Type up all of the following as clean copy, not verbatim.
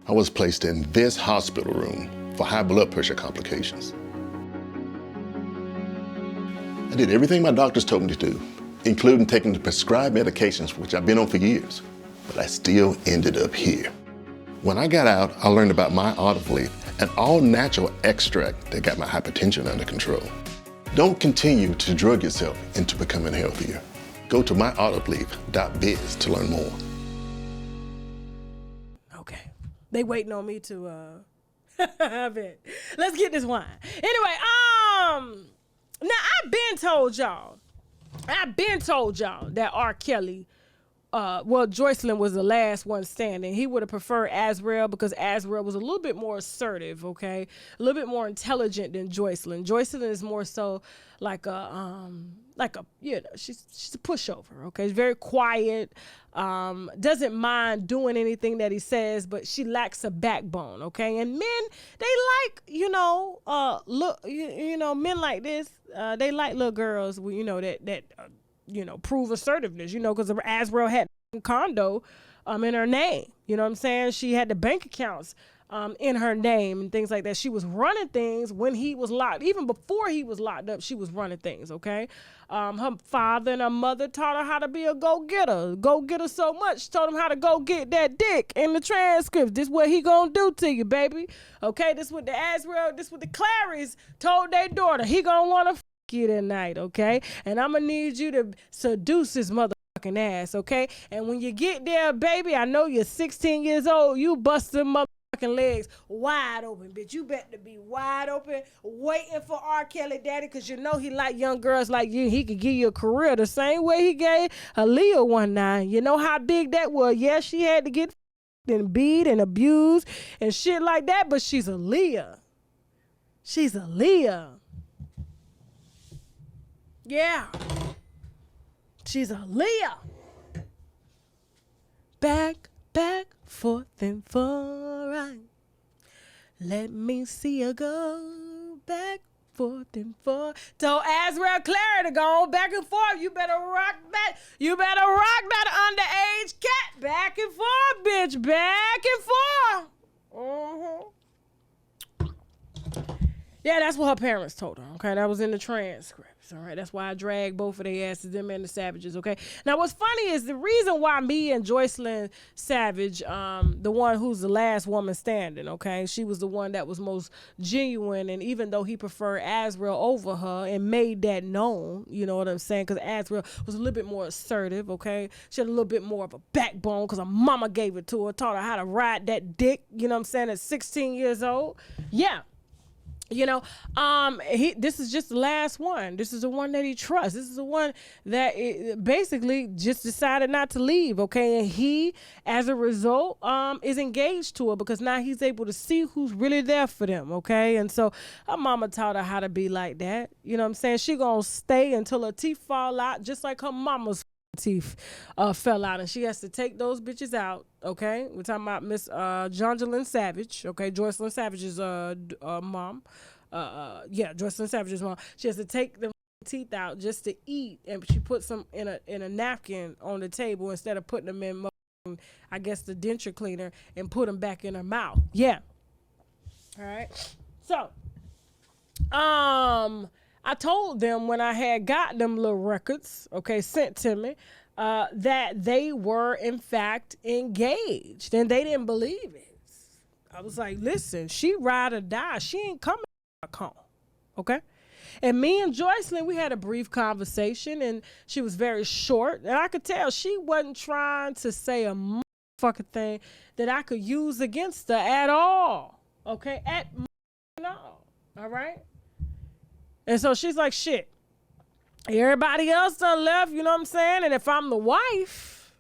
I was placed in this hospital room for high blood pressure complications. I did everything my doctors told me to do, including taking the prescribed medications, which I've been on for years, but I still ended up here. When I got out, I learned about my olive leaf, an all-natural extract that got my hypertension under control. Don't continue to drug yourself into becoming healthier. Go to myoliveleaf.biz to learn more. Okay. They waiting on me to, I bet. Let's get this wine. Anyway, now I've been told y'all that R. Kelly, Joycelyn was the last one standing. He would have preferred Azrael because Azrael was a little bit more assertive, okay? A little bit more intelligent than Joycelyn. Joycelyn is more so like a, she's a pushover, okay? She's very quiet, doesn't mind doing anything that he says, but she lacks a backbone, okay? And men, they like, men like this, they like little girls, that prove assertiveness, because Azrael had a condo in her name. You know what I'm saying? She had the bank accounts in her name and things like that. She was running things when he was locked. Even before he was locked up, she was running things, okay? Her father and her mother taught her how to be a go-getter. Go-getter so much, told him how to go get that dick in the transcripts. This what he gonna do to you, baby. Okay, this what the Clarys told their daughter. He gonna wanna you tonight, okay? And I'm gonna need you to seduce his motherfucking ass, okay? And when you get there, baby, I know you're 16 years old, you bust them motherfucking legs wide open, bitch. You better be wide open, waiting for R. Kelly daddy, because he like young girls like you. He could give you a career the same way he gave Aaliyah one night. You know how big that was? Yeah, she had to get and beat and abused and shit like that, but she's Aaliyah. She's Aaliyah. Yeah. She's Aaliyah. Back, forth, and forth. Let me see you go back, forth, and forth. Told Azrael Clary to go back and forth. You better rock that. You better rock that underage cat. Back and forth, bitch. Back and forth. Mm-hmm. Yeah, that's what her parents told her, okay? That was in the transcripts, all right? That's why I dragged both of their asses, them and the Savages, okay? Now, what's funny is the reason why me and Joycelyn Savage, the one who's the last woman standing, okay? She was the one that was most genuine, and even though he preferred Azrael over her and made that known, you know what I'm saying? Because Azrael was a little bit more assertive, okay? She had a little bit more of a backbone because her mama gave it to her, taught her how to ride that dick, you know what I'm saying, at 16 years old. Yeah. This is just the last one. This is the one that he trusts. This is the one that basically just decided not to leave, okay? And he, as a result, is engaged to her because now he's able to see who's really there for them, okay? And so her mama taught her how to be like that. You know what I'm saying? She gonna stay until her teeth fall out, just like her mama's teeth fell out, and she has to take those bitches out, okay? We're talking about Miss Joycelyn Savage, okay? Joycelyn Savage's mom. Joycelyn Savage's mom. She has to take the teeth out just to eat, and she puts them in a napkin on the table instead of putting them in, I guess, the denture cleaner and put them back in her mouth. Yeah. All right. So, I told them when I had got them little records, okay, sent to me, that they were in fact engaged, and they didn't believe it. I was like, listen, she ride or die. She ain't coming back home, okay? And me and Joycelyn, we had a brief conversation, and she was very short, and I could tell she wasn't trying to say a motherfucking thing that I could use against her at all, okay? At all, all right? And so she's like, shit, everybody else done left, you know what I'm saying? And if I'm the wife,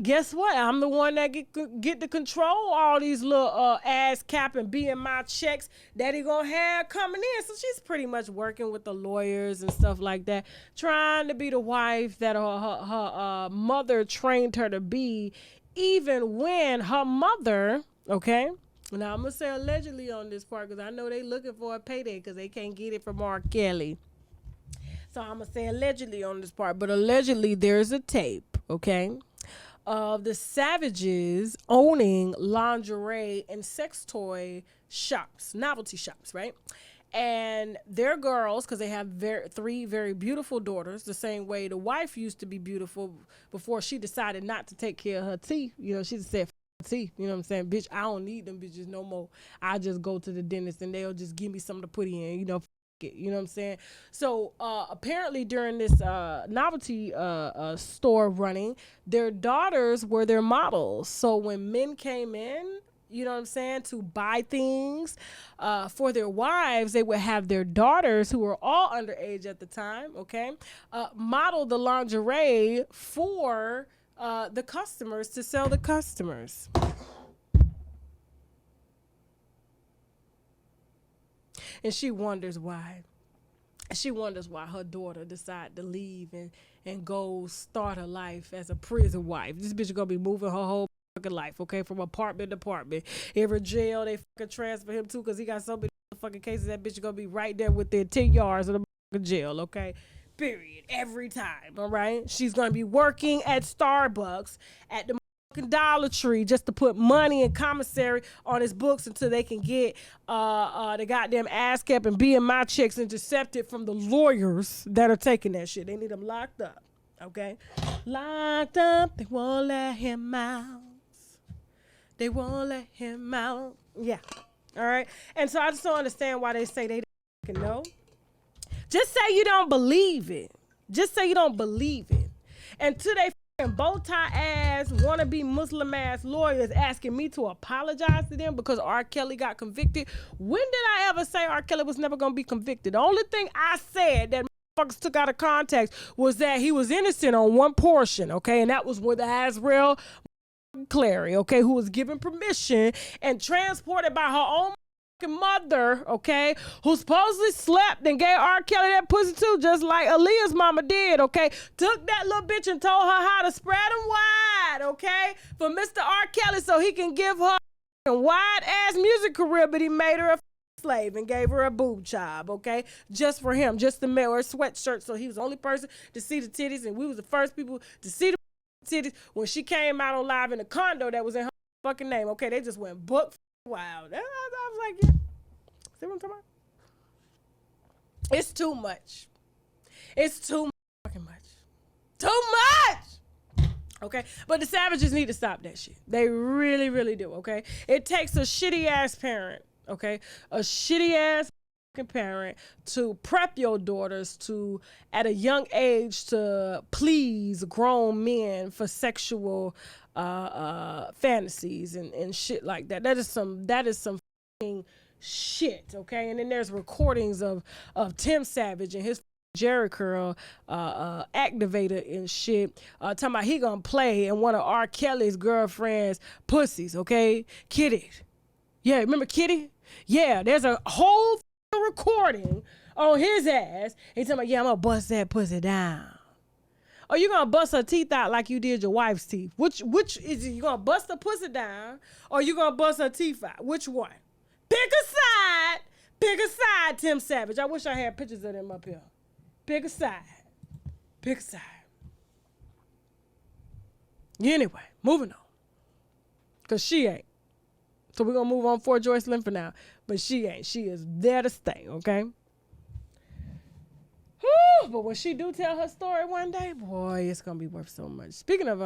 guess what? I'm the one that get to control all these little ass cap and BMI checks that he gonna have coming in. So she's pretty much working with the lawyers and stuff like that, trying to be the wife that her mother trained her to be, even when her mother, okay? Now, I'm going to say allegedly on this part because I know they looking for a payday because they can't get it from R. Kelly. So I'm going to say allegedly on this part. But allegedly, there's a tape, okay, of the Savages owning lingerie and sex toy shops, novelty shops, right? And their girls, because they have three very beautiful daughters, the same way the wife used to be beautiful before she decided not to take care of her teeth. You know, she just said, teeth, you know what I'm saying? Bitch, I don't need them bitches no more. I just go to the dentist and they'll just give me something to put in, you know, it, you know what I'm saying? So apparently during this novelty store running, their daughters were their models. So when men came in, you know what I'm saying, to buy things for their wives, they would have their daughters, who were all underage at the time, okay, model the lingerie for the customers to sell the customers. And she wonders why. She wonders why her daughter decided to leave and go start her life as a prison wife. This bitch is going to be moving her whole fucking life, okay, from apartment to apartment. Every jail they fucking transfer him to because he got so many fucking cases, that bitch is going to be right there within 10 yards of the fucking jail, okay? Period. Every time, all right? She's going to be working at Starbucks, at the Dollar Tree, just to put money and commissary on his books until they can get the goddamn ASCAP and BMI checks intercepted from the lawyers that are taking that shit. They need them locked up, okay? Locked up, they won't let him out. They won't let him out. Yeah, all right? And so I just don't understand why they say they don't know. Just say you don't believe it. Just say you don't believe it. And today, bow tie ass, wannabe Muslim ass lawyers asking me to apologize to them because R. Kelly got convicted. When did I ever say R. Kelly was never gonna be convicted? The only thing I said that motherfuckers took out of context was that he was innocent on one portion, okay, and that was with Azrael Clary, okay, who was given permission and transported by her own mother, okay, who supposedly slept and gave R. Kelly that pussy too, just like Aaliyah's mama did, okay? Took that little bitch and told her how to spread them wide, okay, for Mr. R. Kelly so he can give her a wide-ass music career, but he made her a slave and gave her a boob job, okay, just for him, just to wear her sweatshirt, so he was the only person to see the titties, and we was the first people to see the titties when she came out on live in a condo that was in her fucking name, okay? They just went book wild. I was like, yeah. See what I'm talking about? It's too much. It's too fucking much. Too much! Okay? But the Savages need to stop that shit. They really, really do, okay? It takes a shitty-ass parent, okay? A shitty-ass parent to prep your daughters to, at a young age, to please grown men for sexual fantasies and shit like that. That is some fucking shit, okay? And then there's recordings of Tim Savage and his Jerry Curl activator and shit, talking about he gonna play in one of R. Kelly's girlfriend's pussies, okay? Kitty. Yeah, remember Kitty? Yeah, there's a whole recording on his ass. He's talking about, yeah, I'm gonna bust that pussy down. Or you gonna bust her teeth out like you did your wife's teeth? Which is it? You gonna bust the pussy down or you gonna bust her teeth out? Which one? Pick a side. Pick a side, Tim Savage. I wish I had pictures of them up here. Pick a side. Pick a side. Anyway, moving on. Because she ain't. So we're going to move on for Joycelyn for now. But she ain't. She is there to stay, okay? Whew, but when she do tell her story one day, boy, it's going to be worth so much. Speaking of